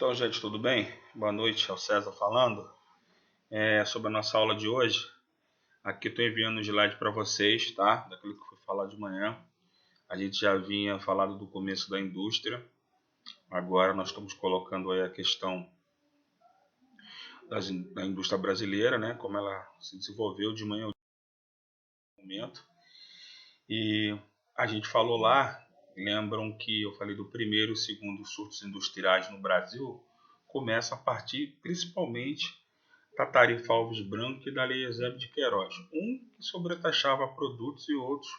Então, gente, tudo bem? Boa noite, é o César falando. Sobre a nossa aula de hoje. Aqui estou enviando um slide para vocês, tá? Daquilo que foi falado de manhã. A gente já vinha falado do começo da indústria. Agora nós estamos colocando aí a questão da indústria brasileira, né? Como ela se desenvolveu de manhã ao momento. E a gente falou lá, lembram que eu falei do primeiro e segundo surtos industriais no Brasil, começa a partir principalmente da tarifa Alves Branco e da Lei Eusébio de Queiroz. Um que sobretaxava produtos e outros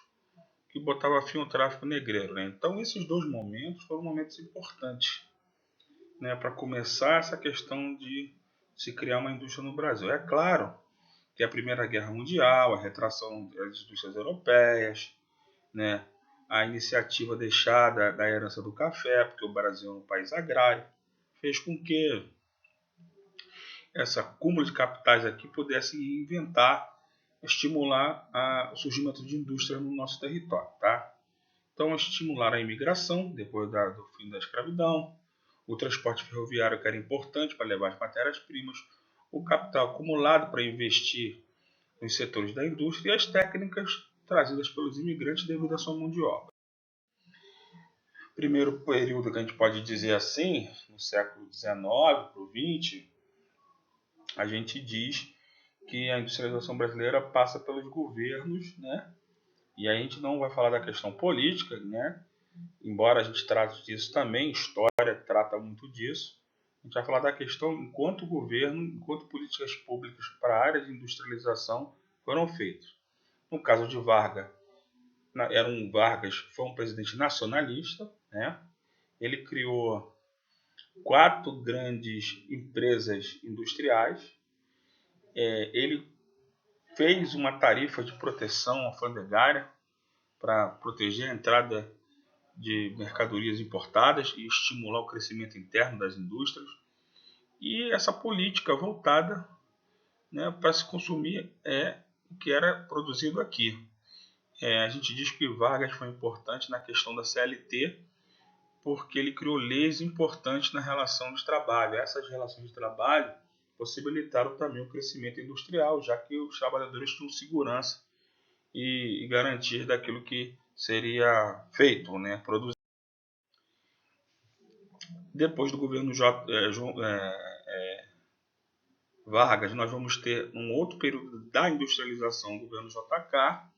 que botava fim ao tráfico negreiro. Né? Então esses dois momentos foram momentos importantes, né, para começar essa questão de se criar uma indústria no Brasil. É claro que a Primeira Guerra Mundial, a retração das indústrias europeias, né, a iniciativa deixada da herança do café, porque o Brasil é um país agrário, fez com que essa cúmulo de capitais aqui pudesse inventar, estimular o surgimento de indústria no nosso território. Tá? Então, estimular a imigração, depois do fim da escravidão, o transporte ferroviário, que era importante para levar as matérias-primas, o capital acumulado para investir nos setores da indústria e as técnicas trazidas pelos imigrantes devido à sua mão de obra. Primeiro período que a gente pode dizer assim, no século XIX para o XX, a gente diz que a industrialização brasileira passa pelos governos, né? E a gente não vai falar da questão política, né? Embora a gente trate disso também, história trata muito disso. A gente vai falar da questão enquanto governo, enquanto políticas públicas para a área de industrialização foram feitas. No caso de Vargas, Vargas foi um presidente nacionalista, né? Ele criou 4 grandes empresas industriais. Ele fez uma tarifa de proteção alfandegária para proteger a entrada de mercadorias importadas e estimular o crescimento interno das indústrias. E essa política voltada, né, para se consumir o que era produzido aqui. A gente diz que Vargas foi importante na questão da CLT, porque ele criou leis importantes na relação de trabalho. Essas relações de trabalho possibilitaram também o crescimento industrial, já que os trabalhadores tinham segurança e garantia daquilo que seria feito, né, produzido. Depois do governo Vargas, nós vamos ter um outro período da industrialização, o governo JK,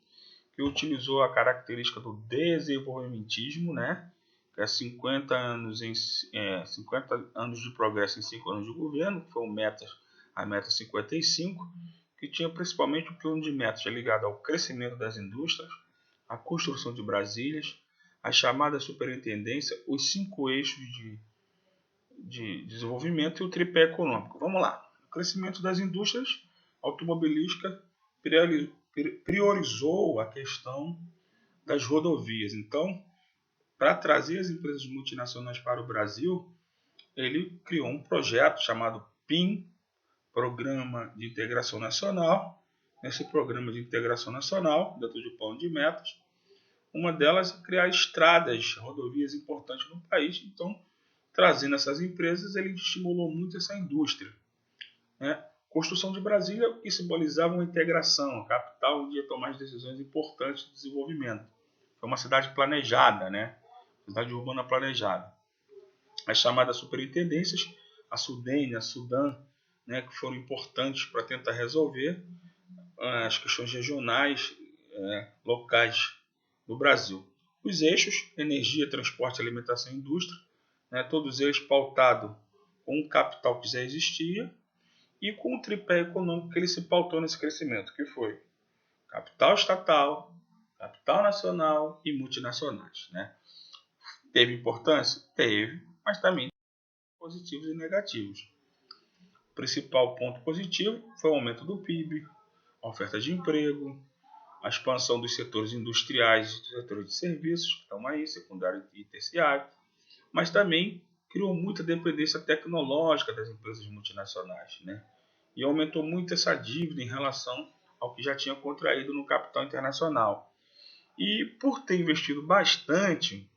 que utilizou a característica do desenvolvimentismo, né, que é 50 anos de progresso em 5 anos de governo, que foi a meta 55, que tinha principalmente o plano de metas ligado ao crescimento das indústrias, a construção de Brasílias, a chamada superintendência, os 5 eixos de desenvolvimento e o tripé econômico. Vamos lá. O crescimento das indústrias automobilísticas priorizou a questão das rodovias. Então, para trazer as empresas multinacionais para o Brasil, ele criou um projeto chamado PIN, Programa de Integração Nacional. Nesse programa de integração nacional, dentro do plano de metas, uma delas é criar estradas, rodovias importantes no país. Então, trazendo essas empresas, ele estimulou muito essa indústria, né? Construção de Brasília, que simbolizava uma integração, a capital onde ia tomar as decisões importantes de desenvolvimento. Foi uma cidade planejada, né? Cidade urbana planejada. As chamadas superintendências, a SUDENE, a SUDAN, né, que foram importantes para tentar resolver as questões regionais, locais do Brasil. Os eixos, energia, transporte, alimentação e indústria, né, todos eles pautados com o capital que já existia e com o tripé econômico que ele se pautou nesse crescimento, que foi capital estatal, capital nacional e multinacionais. Né? Teve importância? Teve, mas também positivos e negativos. O principal ponto positivo foi o aumento do PIB, a oferta de emprego, a expansão dos setores industriais e dos setores de serviços, que estão aí, secundário e terciário, mas também criou muita dependência tecnológica das empresas multinacionais, né? E aumentou muito essa dívida em relação ao que já tinha contraído no capital internacional. E por ter investido bastante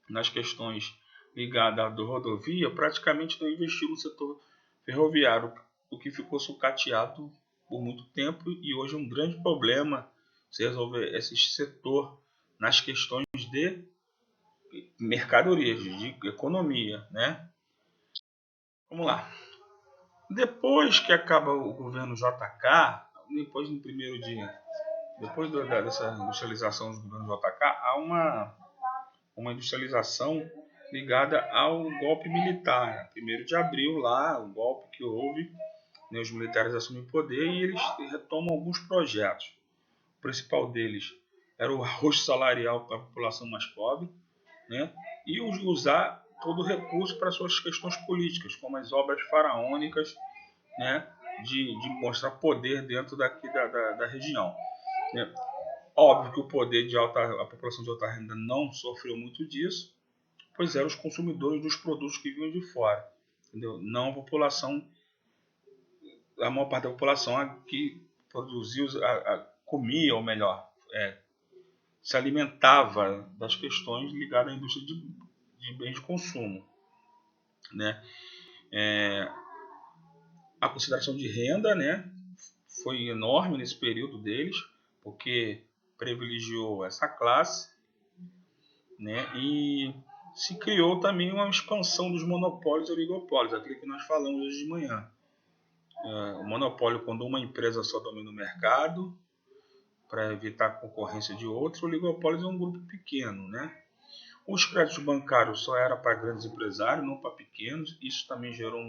nas questões ligada à rodovia praticamente não investiu no setor ferroviário, o que ficou sucateado por muito tempo e hoje é um grande problema se resolver esse setor nas questões de mercadorias, de economia, né? Vamos lá. Depois que acaba o governo JK, depois no primeiro dia, depois dessa industrialização do governo JK, há uma industrialização ligada ao golpe militar. 1º de abril, lá, o golpe que houve, né, os militares assumem o poder e eles retomam alguns projetos. O principal deles era o arroz salarial para a população mais pobre, né, e usar todo o recurso para suas questões políticas, como as obras faraônicas, né, de mostrar poder dentro daqui da região. Né. Óbvio que o poder a população de alta renda não sofreu muito disso, pois eram os consumidores dos produtos que vinham de fora, entendeu? Não a população, a maior parte da população que produzia, comia, ou melhor, se alimentava das questões ligadas à indústria de bens de consumo, né? A consideração de renda, né, foi enorme nesse período deles, porque privilegiou essa classe, né, e se criou também uma expansão dos monopólios e oligopólios, aquilo que nós falamos hoje de manhã. O monopólio, quando uma empresa só domina o mercado, para evitar a concorrência de outros, o oligopólio é um grupo pequeno, né? Os créditos bancários só eram para grandes empresários, não para pequenos, isso também gerou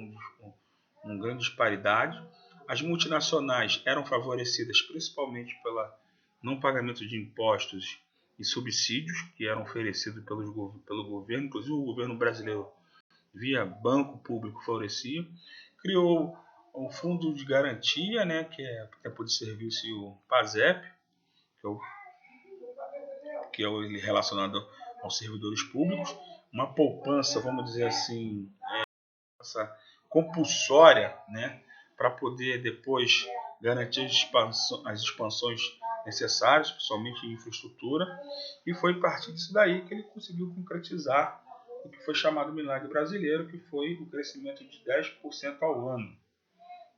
uma grande disparidade. As multinacionais eram favorecidas principalmente pelo não pagamento de impostos e subsídios que eram oferecidos pelo governo, inclusive o governo brasileiro, via banco público, favorecia. Criou o Fundo de Garantia, né, que é tempo de serviço, e o PASEP, que é o relacionado aos servidores públicos, uma poupança, vamos dizer assim, compulsória, né, para poder depois garantir as expansões necessárias, principalmente em infraestrutura, e foi a partir disso daí que ele conseguiu concretizar o que foi chamado milagre brasileiro, que foi o crescimento de 10% ao ano,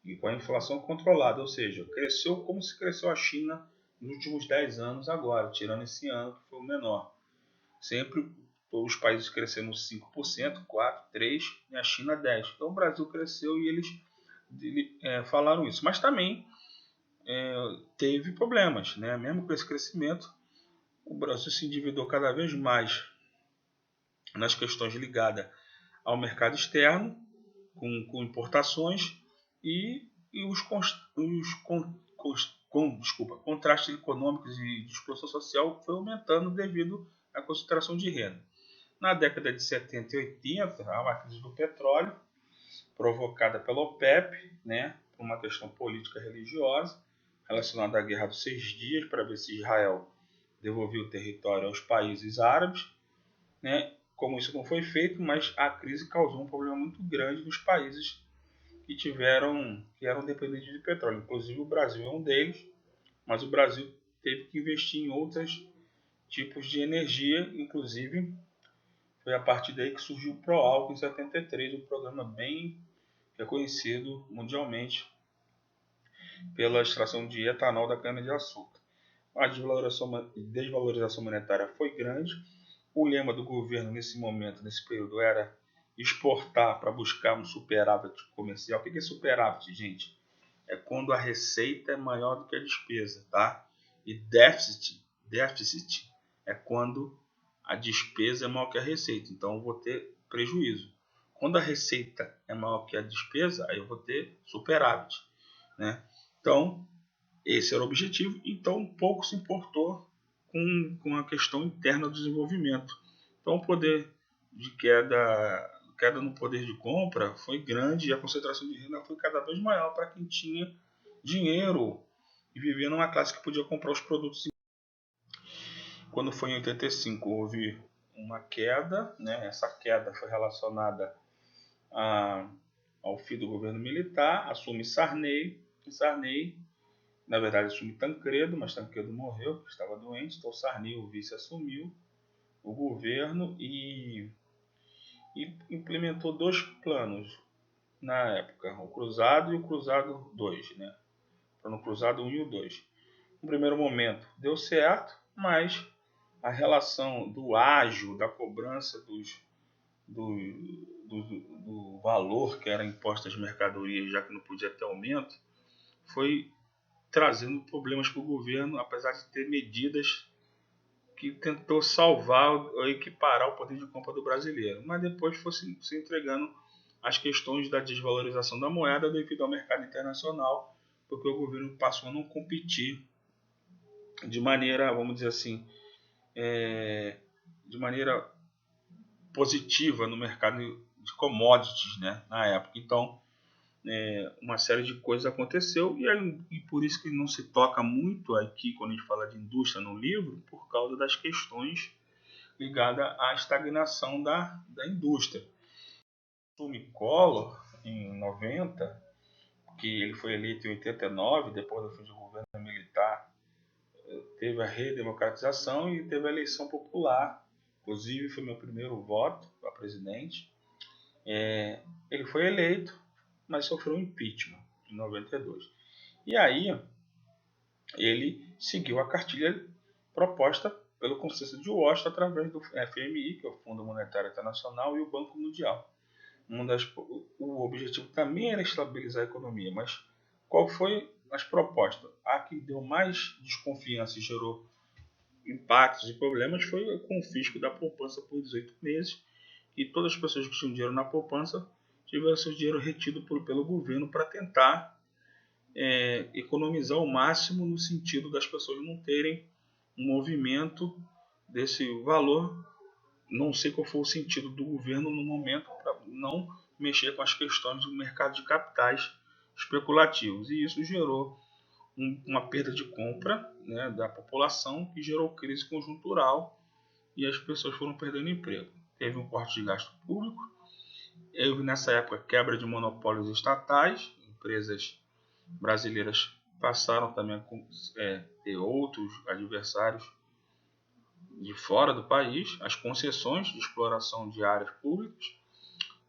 e com a inflação controlada, ou seja, cresceu como se cresceu a China nos últimos 10 anos agora, tirando esse ano que foi o menor. Sempre os países cresceram 5%, 4%, 3% e a China 10%. Então o Brasil cresceu e eles falaram isso. Mas também teve problemas, né? Mesmo com esse crescimento, o Brasil se endividou cada vez mais nas questões ligadas ao mercado externo, com importações e os contrastes econômicos e de explosão social foi aumentando devido à concentração de renda. Na década de 70 e 80, há uma crise do petróleo provocada pela OPEP, né, por uma questão política religiosa relacionada à Guerra dos 6 Dias, para ver se Israel devolvia o território aos países árabes, né? Como isso não foi feito, mas a crise causou um problema muito grande nos países que eram dependentes de petróleo. Inclusive o Brasil é um deles, mas o Brasil teve que investir em outros tipos de energia, inclusive foi a partir daí que surgiu o Proálcool em 73, um programa bem reconhecido mundialmente pela extração de etanol da cana-de-açúcar. A desvalorização monetária foi grande. O lema do governo nesse momento, nesse período, era exportar para buscar um superávit comercial. O que é superávit, gente? É quando a receita é maior do que a despesa, tá? E déficit é quando a despesa é maior que a receita. Então eu vou ter prejuízo. Quando a receita é maior que a despesa, aí eu vou ter superávit, né? Então, esse era o objetivo. Então, pouco se importou com a questão interna do desenvolvimento. Então, o poder de queda no poder de compra foi grande e a concentração de renda foi cada vez maior para quem tinha dinheiro e vivia numa classe que podia comprar os produtos. Quando foi em 85, houve uma queda, né? Essa queda foi relacionada ao fim do governo militar, assume Sarney, e Sarney, na verdade, assume Tancredo, mas Tancredo morreu porque estava doente, então Sarney, o vice, assumiu o governo e e implementou dois planos na época, o Cruzado e o Cruzado 2, né? No Cruzado 1 e o 2. No primeiro momento deu certo, mas a relação do ágio, da cobrança do, do valor que era imposto às mercadorias, já que não podia ter aumento, foi trazendo problemas para o governo, apesar de ter medidas que tentou salvar ou equiparar o poder de compra do brasileiro, mas depois foi se entregando às questões da desvalorização da moeda devido ao mercado internacional, porque o governo passou a não competir de maneira, vamos dizer assim, de maneira positiva no mercado de commodities, né, na época. Então, uma série de coisas aconteceu e por isso que não se toca muito aqui quando a gente fala de indústria no livro, por causa das questões ligadas à estagnação da indústria. O Collor, em 90, que ele foi eleito em 89, depois do fim do governo militar, teve a redemocratização e teve a eleição popular. Inclusive, foi meu primeiro voto para presidente. Ele foi eleito, mas sofreu um impeachment em 92. E aí, ele seguiu a cartilha proposta pelo Consenso de Washington através do FMI, que é o Fundo Monetário Internacional, e o Banco Mundial. O objetivo também era estabilizar a economia, mas qual foi as propostas? A que deu mais desconfiança e gerou impactos e problemas foi o confisco da poupança por 18 meses, e todas as pessoas que tinham dinheiro na poupança tiveram seu dinheiro retido pelo governo para tentar economizar o máximo, no sentido das pessoas não terem um movimento desse valor. Não sei qual foi o sentido do governo no momento para não mexer com as questões do mercado de capitais especulativos, e isso gerou uma perda de compra, né, da população, que gerou crise conjuntural e as pessoas foram perdendo emprego. Teve um corte de gasto público, houve nessa época quebra de monopólios estatais, empresas brasileiras passaram também a ter outros adversários de fora do país, as concessões de exploração de áreas públicas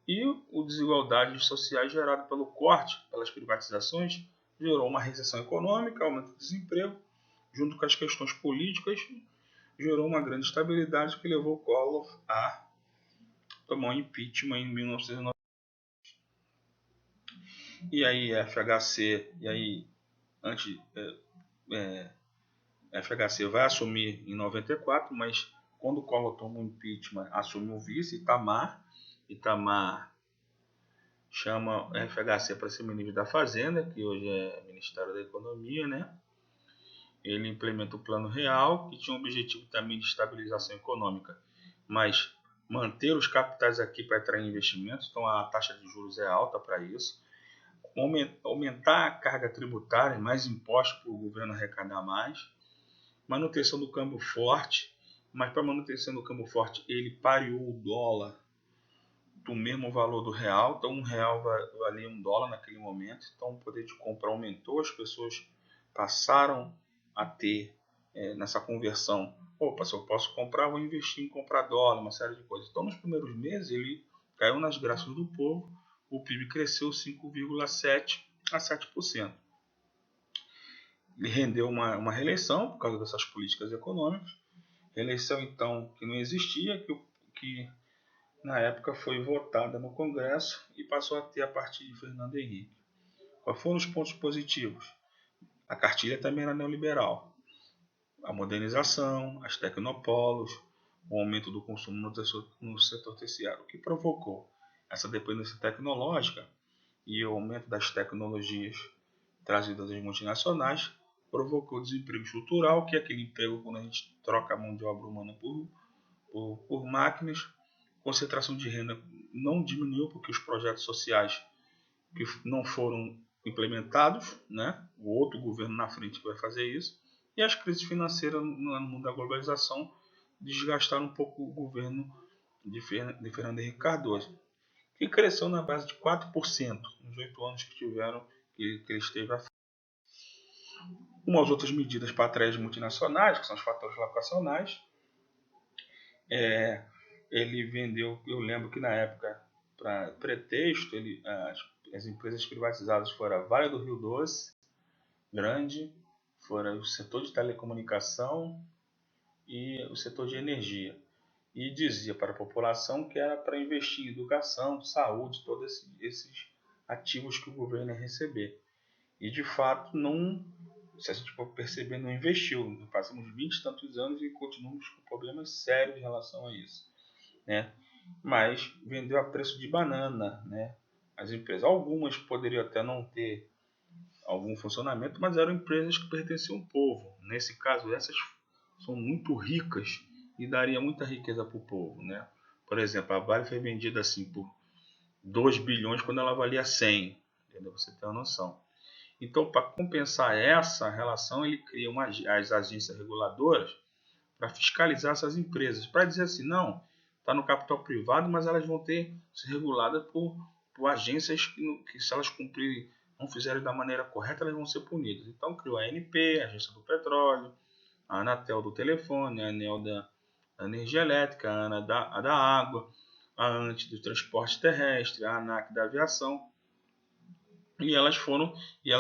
e a desigualdade sociais gerada pelo corte, pelas privatizações, gerou uma recessão econômica, aumento do desemprego, junto com as questões políticas, gerou uma grande estabilidade que levou Collor a tomar um impeachment em 1990. E aí FHC, FHC vai assumir em 94, mas quando Collor toma o impeachment, assume o vice, Itamar. Itamar chama a FHC para ser ministro da Fazenda, que hoje é Ministério da Economia, né? Ele implementa o Plano Real, que tinha um objetivo também de estabilização econômica, mas manter os capitais aqui para atrair investimentos, então a taxa de juros é alta para isso. Aumentar a carga tributária, mais impostos para o governo arrecadar mais. Manutenção do câmbio forte, mas para manutenção do câmbio forte ele pareou o dólar do mesmo valor do real, então R$1 valia $1 naquele momento, então o poder de compra aumentou, as pessoas passaram a ter nessa conversão, opa, se eu posso comprar, vou investir em comprar dólar, uma série de coisas. Então nos primeiros meses ele caiu nas graças do povo, o PIB cresceu 5,7% a 7%. Ele rendeu uma reeleição por causa dessas políticas econômicas, reeleição então que não existia, que na época foi votada no Congresso e passou a ter a partir de Fernando Henrique. Quais foram os pontos positivos? A cartilha também era neoliberal. A modernização, as tecnopolos, o aumento do consumo no setor terciário, o que provocou essa dependência tecnológica e o aumento das tecnologias trazidas das multinacionais, provocou desemprego estrutural, que é aquele emprego quando a gente troca a mão de obra humana por máquinas. Concentração de renda não diminuiu porque os projetos sociais que não foram implementados, né? O outro governo na frente que vai fazer isso, e as crises financeiras no mundo da globalização desgastaram um pouco o governo de Fernando Henrique Cardoso, que cresceu na base de 4% nos 8 anos que ele esteve à frente. Umas outras medidas para atrair as multinacionais, que são os fatores locacionais, ele vendeu, eu lembro que na época, para pretexto, as empresas privatizadas foram a Vale do Rio Doce, Grande, foram o setor de telecomunicação e o setor de energia. E dizia para a população que era para investir em educação, saúde, todos esses ativos que o governo ia receber. E de fato, não, se a gente for perceber, não investiu. Passamos 20 e tantos anos e continuamos com problemas sérios em relação a isso, né? Mas vendeu a preço de banana, né? As empresas, algumas poderiam até não ter algum funcionamento, mas eram empresas que pertenciam ao povo. Nesse caso, essas são muito ricas e daria muita riqueza para o povo, né? Por exemplo, a Vale foi vendida assim por 2 bilhões quando ela valia 100, entendeu? Você tem uma noção. Então, para compensar essa relação, ele cria as agências reguladoras para fiscalizar essas empresas, para dizer assim, não, está no capital privado, mas elas vão ter ser reguladas por agências que se elas cumprirem, não fizerem da maneira correta, elas vão ser punidas. Então, criou a ANP, a Agência do Petróleo, a Anatel do telefone, a ANEEL da energia elétrica, a ANA da água, a ANT do transporte terrestre, a ANAC da aviação. E elas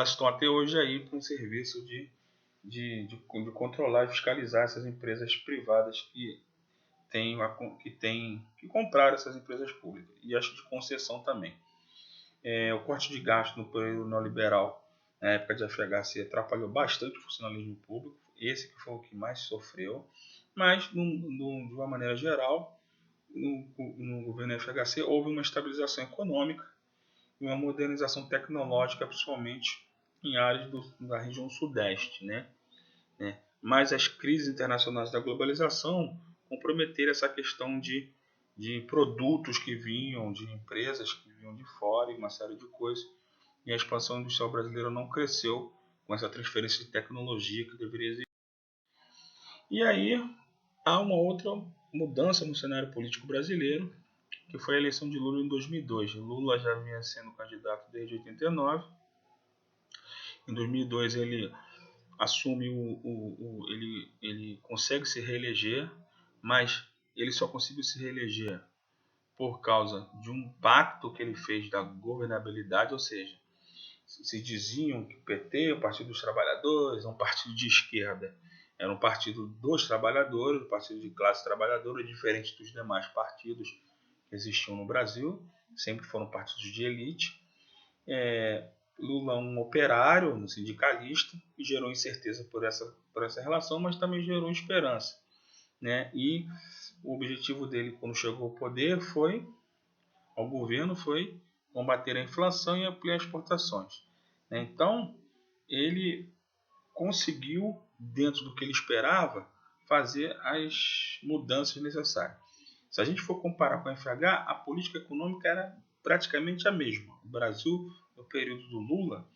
estão até hoje aí com o serviço de controlar e fiscalizar essas empresas privadas que compraram essas empresas públicas. E acho de concessão também. O corte de gasto no período neoliberal, na época de FHC, atrapalhou bastante o funcionalismo público. Esse que foi o que mais sofreu. Mas, de uma maneira geral, no governo FHC houve uma estabilização econômica e uma modernização tecnológica, principalmente em áreas da região sudeste, né? Mas as crises internacionais da globalização comprometeram essa questão de produtos que vinham, de empresas que vinham de fora e uma série de coisas. E a expansão industrial brasileira não cresceu com essa transferência de tecnologia que deveria existir. E aí há uma outra mudança no cenário político brasileiro, que foi a eleição de Lula em 2002. Lula já vinha sendo candidato desde 89. Em 2002 ele assume ele consegue se reeleger, mas ele só conseguiu se reeleger por causa de um pacto que ele fez da governabilidade, ou seja, se diziam que o PT, o Partido dos Trabalhadores, é um partido de esquerda, era um partido dos trabalhadores, um partido de classe trabalhadora, diferente dos demais partidos que existiam no Brasil, sempre foram partidos de elite. Lula um operário, um sindicalista, e gerou incerteza por essa relação, mas também gerou esperança, né? E o objetivo dele, quando chegou ao poder, ao governo, foi combater a inflação e ampliar as exportações. Então, ele conseguiu, dentro do que ele esperava, fazer as mudanças necessárias. Se a gente for comparar com a FH, a política econômica era praticamente a mesma. O Brasil, no período do Lula,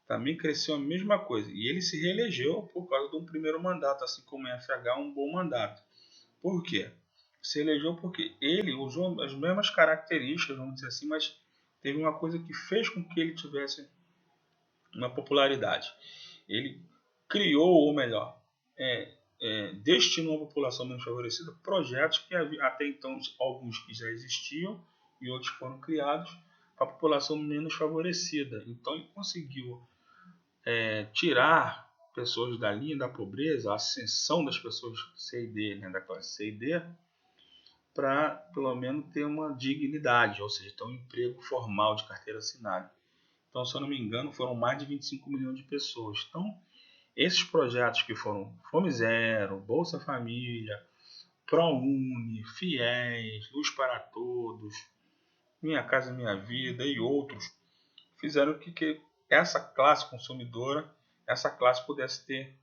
também cresceu a mesma coisa. E ele se reelegeu por causa de um primeiro mandato, assim como a FH, um bom mandato. Por quê? Se elegeu porque ele usou as mesmas características, vamos dizer assim, mas teve uma coisa que fez com que ele tivesse uma popularidade. Ele criou, ou melhor, destinou à população menos favorecida projetos que até então alguns que já existiam e outros foram criados para a população menos favorecida. Então ele conseguiu tirar pessoas da linha da pobreza, a ascensão das pessoas C e D, né, da classe C e D, para pelo menos ter uma dignidade, ou seja, ter um emprego formal de carteira assinada. Então, se eu não me engano, foram mais de 25 milhões de pessoas. Então, esses projetos que foram Fome Zero, Bolsa Família, ProUni, FIES, Luz para Todos, Minha Casa Minha Vida e outros, fizeram que essa classe consumidora, essa classe pudesse ter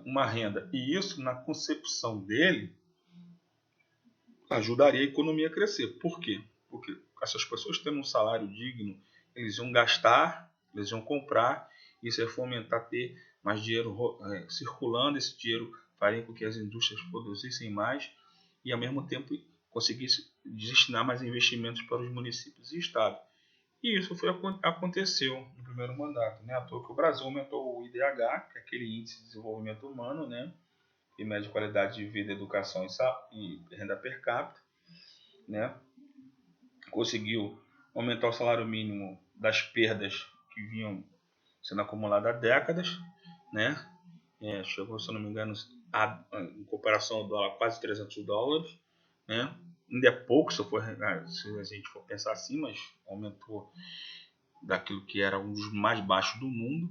uma renda. E isso, na concepção dele, ajudaria a economia a crescer. Por quê? Porque essas pessoas tendo um salário digno, eles iam gastar, eles iam comprar, isso ia fomentar ter mais dinheiro circulando, esse dinheiro faria com que as indústrias produzissem mais e, ao mesmo tempo, conseguisse destinar mais investimentos para os municípios e estados. E isso aconteceu no primeiro mandato, né? À toa que o Brasil aumentou o IDH, que é aquele Índice de Desenvolvimento Humano, né? e média qualidade de vida, educação e renda per capita, né? Conseguiu aumentar o salário mínimo das perdas que vinham sendo acumuladas há décadas, né? Chegou, se eu não me engano, em comparação ao dólar, quase $300, né? Ainda é pouco se a gente for pensar assim, mas aumentou daquilo que era um dos mais baixos do mundo.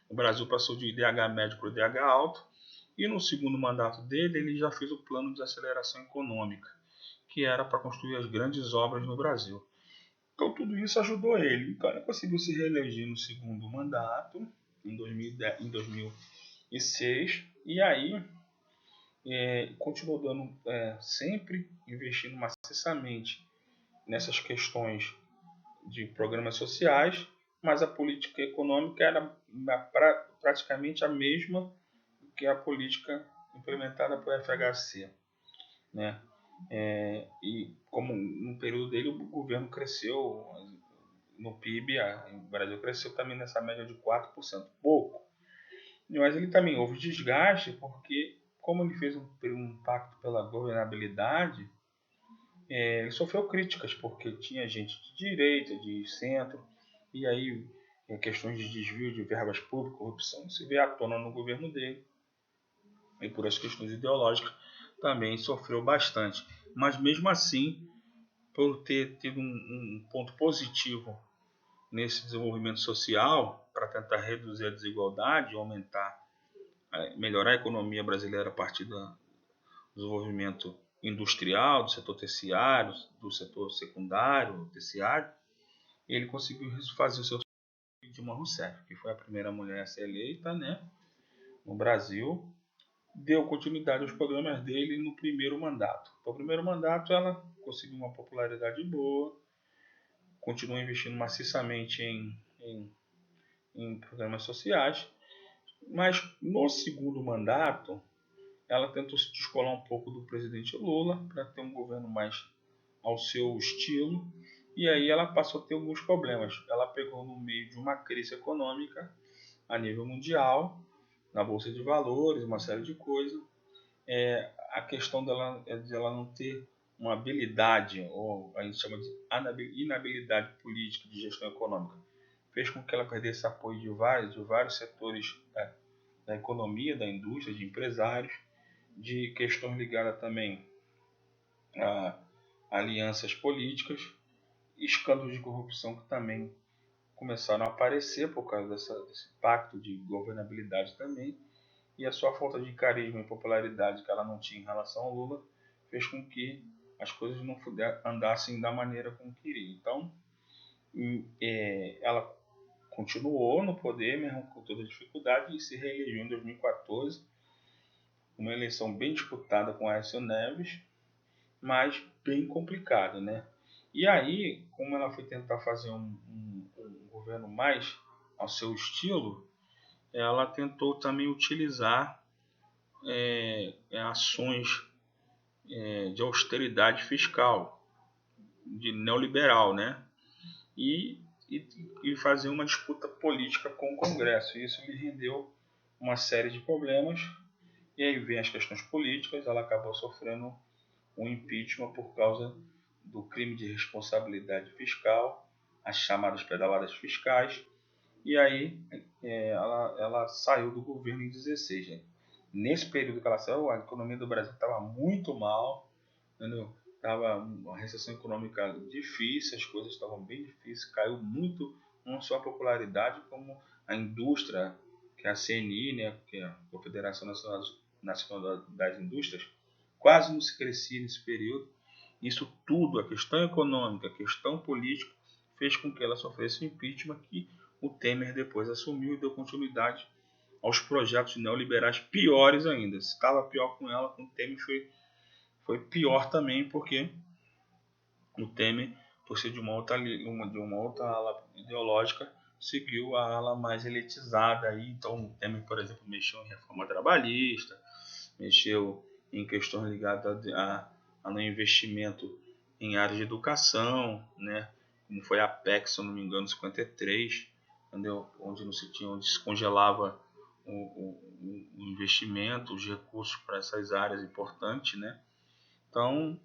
O Brasil passou de IDH médio para o IDH alto, e no segundo mandato dele ele já fez o plano de aceleração econômica, que era para construir as grandes obras no Brasil. Então tudo isso ajudou ele. Então ele conseguiu se reeleger no segundo mandato, em 2006, e aí continuou dando, sempre investindo maciçamente nessas questões de programas sociais, mas a política econômica era praticamente a mesma que a política implementada pelo FHC, né? E como no período dele o governo cresceu, no PIB, o Brasil cresceu também nessa média de 4%, pouco. Mas ele também houve desgaste, porque como ele fez um pacto pela governabilidade, ele sofreu críticas, porque tinha gente de direita, de centro, e aí questões de desvio de verbas públicas, corrupção, se vê à tona no governo dele, e por as questões ideológicas também sofreu bastante. Mas mesmo assim, por ter tido um ponto positivo nesse desenvolvimento social, para tentar reduzir a desigualdade, aumentar, melhorar a economia brasileira a partir do desenvolvimento industrial, do setor terciário, do setor secundário, terciário, ele conseguiu fazer o seu Dilma Rousseff, que foi a primeira mulher a ser eleita, né, no Brasil, deu continuidade aos programas dele no primeiro mandato. No primeiro mandato ela conseguiu uma popularidade boa, continuou investindo maciçamente em programas sociais, mas no segundo mandato ela tentou se descolar um pouco do presidente Lula para ter um governo mais ao seu estilo, e aí ela passou a ter alguns problemas. Ela pegou no meio de uma crise econômica a nível mundial, na Bolsa de Valores, uma série de coisas. A questão dela é de ela não ter uma habilidade, ou a gente chama de inabilidade política de gestão econômica, fez com que ela perdesse apoio de vários setores da economia, da indústria, de empresários, de questões ligadas também a alianças políticas, escândalos de corrupção que também começaram a aparecer por causa desse pacto de governabilidade também, e a sua falta de carisma e popularidade que ela não tinha em relação ao Lula fez com que as coisas não andassem da maneira como queria. Então, ela continuou no poder, mesmo com toda a dificuldade, e se reelegeu em 2014, uma eleição bem disputada com Aécio Neves, mas bem complicada, né? E aí, como ela foi tentar fazer um governo mais ao seu estilo, ela tentou também utilizar ações de austeridade fiscal, de neoliberal, né? E fazer uma disputa política com o Congresso. E isso lhe rendeu uma série de problemas. E aí vem as questões políticas. Ela acabou sofrendo um impeachment por causa do crime de responsabilidade fiscal, as chamadas pedaladas fiscais. E aí ela saiu do governo em 2016. Né? Nesse período que ela saiu, a economia do Brasil estava muito mal, entendeu? Estava uma recessão econômica difícil, as coisas estavam bem difíceis, caiu muito não só a popularidade, como a indústria, que é a CNI, né, que é a Confederação Nacional das Indústrias, quase não se crescia nesse período. Isso tudo, a questão econômica, a questão política, fez com que ela sofresse um impeachment que o Temer depois assumiu e deu continuidade aos projetos neoliberais piores ainda. Se estava pior com ela, com o Temer foi pior também, porque o Temer, por ser de uma outra ala ideológica, seguiu a ala mais elitizada. Aí. Então o Temer, por exemplo, mexeu em reforma trabalhista, mexeu em questões ligadas no investimento em áreas de educação, né? Como foi a PEC, se eu não me engano, 53, entendeu? Onde se congelava o investimento, os recursos para essas áreas importantes, né? Então,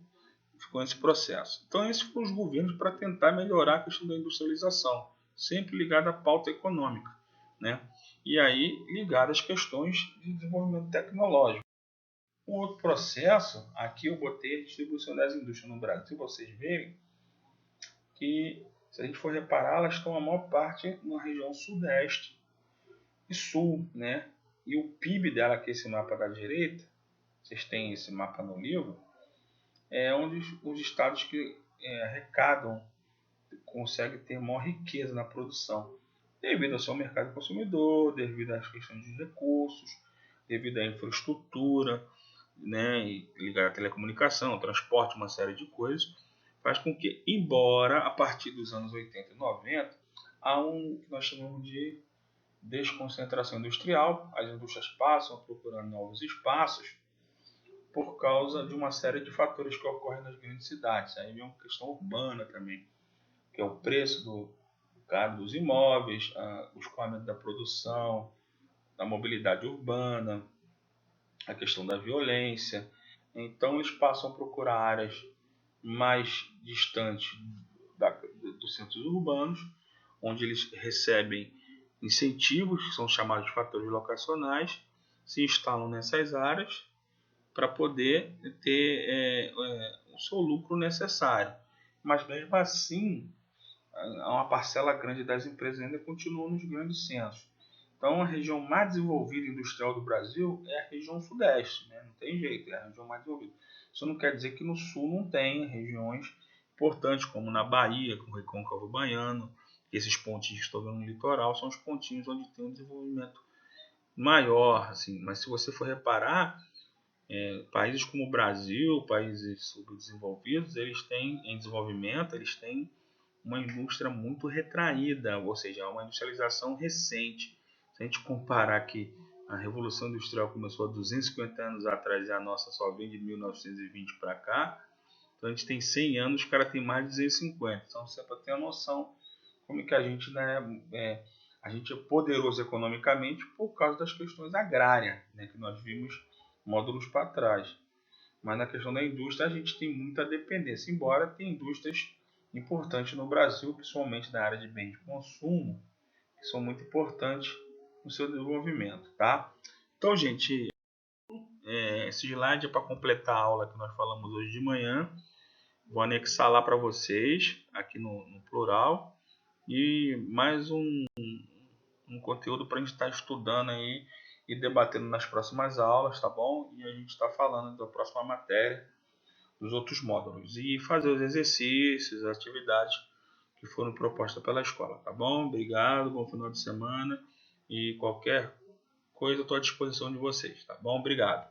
ficou esse processo. Então, esses foram os governos para tentar melhorar a questão da industrialização, sempre ligada à pauta econômica, né? E aí, ligada às questões de desenvolvimento tecnológico. Um outro processo, aqui eu botei a distribuição das indústrias no Brasil, vocês verem que, se a gente for reparar, elas estão a maior parte na região sudeste e sul, né? E o PIB dela, que é esse mapa da direita, vocês têm esse mapa no livro, é onde os estados que arrecadam conseguem ter maior riqueza na produção, devido ao seu mercado consumidor, devido às questões de recursos, devido à infraestrutura, né, e ligada à telecomunicação, transporte, uma série de coisas, faz com que, embora a partir dos anos 80 e 90, há um que nós chamamos de desconcentração industrial, as indústrias passam procurando novos espaços por causa de uma série de fatores que ocorrem nas grandes cidades. Aí vem uma questão urbana também, que é o preço caro dos imóveis, o escoamento da produção, da mobilidade urbana, a questão da violência. Então eles passam a procurar áreas mais distantes dos centros urbanos, onde eles recebem incentivos, que são chamados de fatores locacionais, se instalam nessas áreas para poder ter o seu lucro necessário. Mas mesmo assim, uma parcela grande das empresas ainda continuam nos grandes centros. Então, a região mais desenvolvida industrial do Brasil é a região sudeste, né? Não tem jeito, é a região mais desenvolvida. Isso não quer dizer que no sul não tem regiões importantes, como na Bahia, com o Recôncavo Baiano. Esses pontinhos que estão vendo no litoral são os pontinhos onde tem um desenvolvimento maior, assim. Mas se você for reparar, países como o Brasil, países subdesenvolvidos, eles têm em desenvolvimento, eles têm uma indústria muito retraída, ou seja, uma industrialização recente. Se a gente comparar que a Revolução Industrial começou há 250 anos atrás e a nossa só vem de 1920 para cá, então a gente tem 100 anos, os caras têm mais de 250. Então você para ter uma noção como que a gente, né, a gente é poderoso economicamente por causa das questões agrárias, né, que nós vimos módulos para trás. Mas na questão da indústria a gente tem muita dependência, embora tenha indústrias importantes no Brasil, principalmente na área de bens de consumo, que são muito importantes no seu desenvolvimento, tá? Então, gente, esse slide é para completar a aula que nós falamos hoje de manhã. Vou anexar lá para vocês, aqui no plural, e mais um conteúdo para a gente estar estudando aí e debatendo nas próximas aulas, tá bom? E a gente está falando da próxima matéria, dos outros módulos, e fazer os exercícios, as atividades que foram propostas pela escola, tá bom? Obrigado, bom final de semana, e qualquer coisa eu estou à disposição de vocês, tá bom? Obrigado.